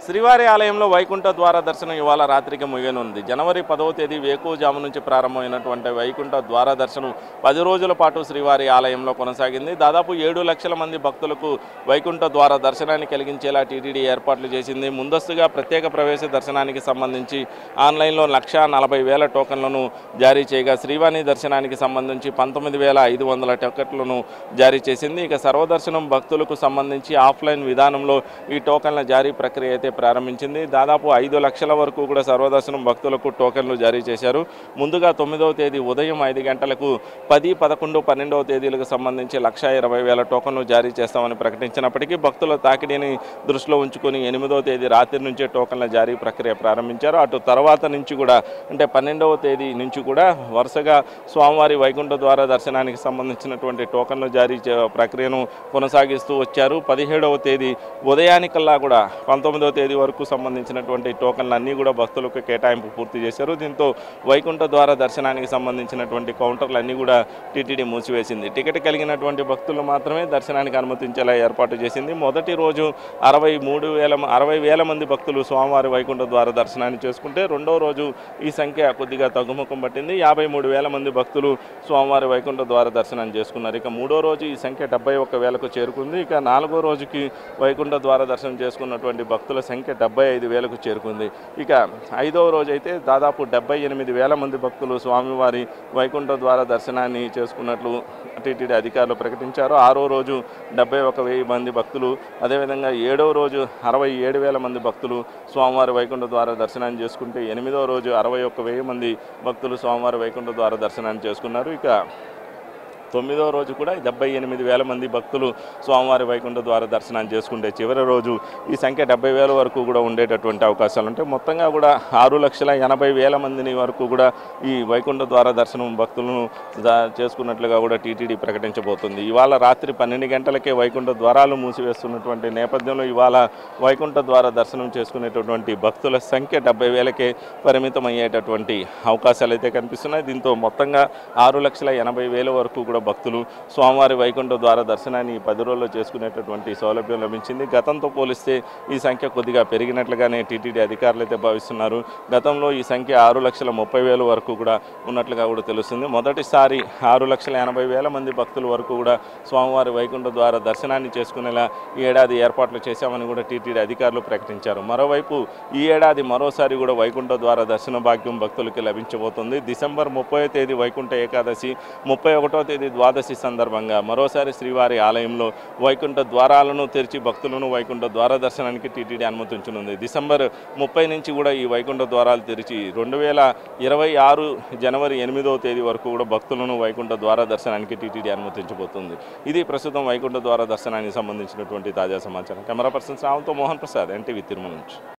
శ్రీవారి ఆలయంలో వైకుంఠ ద్వార దర్శనం ఇవాళ రాత్రికి ముగియనుంది. జనవరి 10వ తేదీ వేకువజాము నుంచి ప్రారంభమైనటువంటి వైకుంఠ ద్వార దర్శనం 10 రోజుల పాటు శ్రీవారి ఆలయంలో కొనసాగింది. దాదాపు 7 లక్షల మంది భక్తులకు వైకుంఠ ద్వార దర్శనాన్ని కలిగించేలా టీటీడీ ఏర్పాట్లు చేసింది. ముందస్తుగా ప్రత్యేక ప్రవేశ దర్శనానికి సంబంధించి ఆన్లైన్లో 1,40,000 టోకన్లను జారీ చేయగా శ్రీవారి దర్శనానికి సంబంధించి 19,500 టికెట్లను జారీ చేసింది. ఇక సర్వదర్శనం భక్తులకు సంబంధించి ఆఫ్లైన్ విధానంలో ఈ టోకన్ల జారీ ప్రక్రియ ప్రారంభించింది. దాదాపు 5 లక్షల వరకు కూడా సర్వదర్శనం భక్తులకు టోకెన్లు జారీ చేశారు. ముందుగా 9వ తేదీ ఉదయం 5 గంటలకు 10, 11, 12వ తేదీలకు సంబంధించి 1,20,000 టోకెన్లు జారీ చేస్తామని ప్రకటించినప్పటికీ భక్తుల తాకిడిని దృష్టిలో ఉంచుకొని 8వ తేదీ రాత్రి నుంచే టోకెన్ల జారీ ప్రక్రియ ప్రారంభించారు. అటు తర్వాత నుంచి కూడా అంటే 12వ తేదీ నుంచి కూడా వరుసగా స్వామివారి వైకుంఠ ద్వార దర్శనానికి సంబంధించినటువంటి టోకెన్లు జారీ ప్రక్రియను కొనసాగిస్తూ వచ్చారు. 17వ తేదీ ఉదయానికల్లా కూడా 19వ తేదీ వరకు సంబంధించినటువంటి టోకన్లు అన్నీ కూడా భక్తులకు కేటాయింపు పూర్తి చేశారు. దీంతో వైకుంఠ ద్వార దర్శనానికి సంబంధించినటువంటి కౌంటర్లు అన్నీ కూడా టీటీడీ మూసివేసింది. టికెట్ కలిగినటువంటి భక్తులు మాత్రమే దర్శనానికి అనుమతించేలా ఏర్పాటు చేసింది. మొదటి రోజు 60,000 మంది భక్తులు స్వామివారి వైకుంఠ ద్వార దర్శనాన్ని చేసుకుంటే రెండవ రోజు ఈ సంఖ్య కొద్దిగా తగ్గుముఖం పట్టింది. 53,000 మంది భక్తులు స్వామివారి వైకుంఠ ద్వార దర్శనం చేసుకున్నారు. ఇక మూడో రోజు ఈ సంఖ్య 71,000కు చేరుకుంది. ఇక నాలుగో రోజుకి వైకుంఠ ద్వార దర్శనం చేసుకున్నటువంటి భక్తుల సంఖ్య 75,000కు చేరుకుంది. ఇక ఐదవ రోజు అయితే దాదాపు 78,000 మంది భక్తులు స్వామివారి వైకుంఠ ద్వార దర్శనాన్ని చేసుకున్నట్లు టీటీడీ అధికారులు ప్రకటించారు. ఆరో రోజు 71,000 మంది భక్తులు, అదేవిధంగా 7వ రోజు 67,000 మంది భక్తులు స్వామివారి వైకుంఠ ద్వార దర్శనాన్ని చేసుకుంటే 8వ రోజు 61,000 మంది భక్తులు స్వామివారి వైకుంఠ ద్వార దర్శనాన్ని చేసుకున్నారు. ఇక 9వ రోజు కూడా 78,000 మంది భక్తులు స్వామివారి వైకుంఠ ద్వార దర్శనాన్ని చేసుకుంటే చివరి రోజు ఈ సంఖ్య 70,000 వరకు కూడా ఉండేటటువంటి అవకాశాలు ఉంటాయి. మొత్తంగా కూడా 6,80,000 మందిని వరకు కూడా ఈ వైకుంఠ ద్వార దర్శనం భక్తులను చేసుకున్నట్లుగా కూడా టీటీడీ ప్రకటించబోతుంది. ఇవాళ రాత్రి 12 గంటలకే వైకుంఠ ద్వారాలు మూసివేస్తున్నటువంటి నేపథ్యంలో ఇవాళ వైకుంఠ ద్వార దర్శనం చేసుకునేటటువంటి భక్తుల సంఖ్య 70,000కే పరిమితం అయ్యేటటువంటి అవకాశాలు అయితే కనిపిస్తున్నాయి. దీంతో మొత్తంగా 6,80,000 వరకు కూడా భక్తులు స్వామివారి వైకుంఠ ద్వార దర్శనాన్ని 10 రోజుల్లో చేసుకునేటటువంటి సౌలభ్యం లభించింది. గతంతో పోలిస్తే ఈ సంఖ్య కొద్దిగా పెరిగినట్లుగానే టీటీడీ అధికారులు అయితే భావిస్తున్నారు. గతంలో ఈ సంఖ్య 6,30,000 వరకు కూడా ఉన్నట్లుగా కూడా తెలుస్తుంది. మొదటిసారి 6,80,000 మంది భక్తుల వరకు కూడా స్వామివారి వైకుంఠ ద్వార దర్శనాన్ని చేసుకునేలా ఈ ఏడాది ఏర్పాట్లు చేశామని కూడా టీటీడీ అధికారులు ప్రకటించారు. మరోవైపు ఈ ఏడాది మరోసారి కూడా వైకుంఠ ద్వార దర్శన భాగ్యం భక్తులకి లభించబోతుంది. డిసెంబర్ 30వ తేదీ వైకుంఠ ఏకాదశి, 31వ తేదీ ద్వాదశి సందర్భంగా మరోసారి శ్రీవారి ఆలయంలో వైకుంఠ ద్వారాలను తెరిచి భక్తులను వైకుంఠ ద్వార దర్శనానికి టీటీడీ అనుమతించనుంది. డిసెంబర్ 30 నుంచి కూడా ఈ వైకుంఠ ద్వారాలు తెరిచి 2026 జనవరి 8వ తేదీ వరకు కూడా భక్తులను వైకుంఠ ద్వార దర్శనానికి టీటీడీ అనుమతించబోతుంది. ఇది ప్రస్తుతం వైకుంఠ ద్వార దర్శనానికి సంబంధించినటువంటి తాజా సమాచారం. కెమెరా పర్సన్ రావుతో మోహన్ ప్రసాద్, ఎన్టీవీ తిరుమల నుంచి.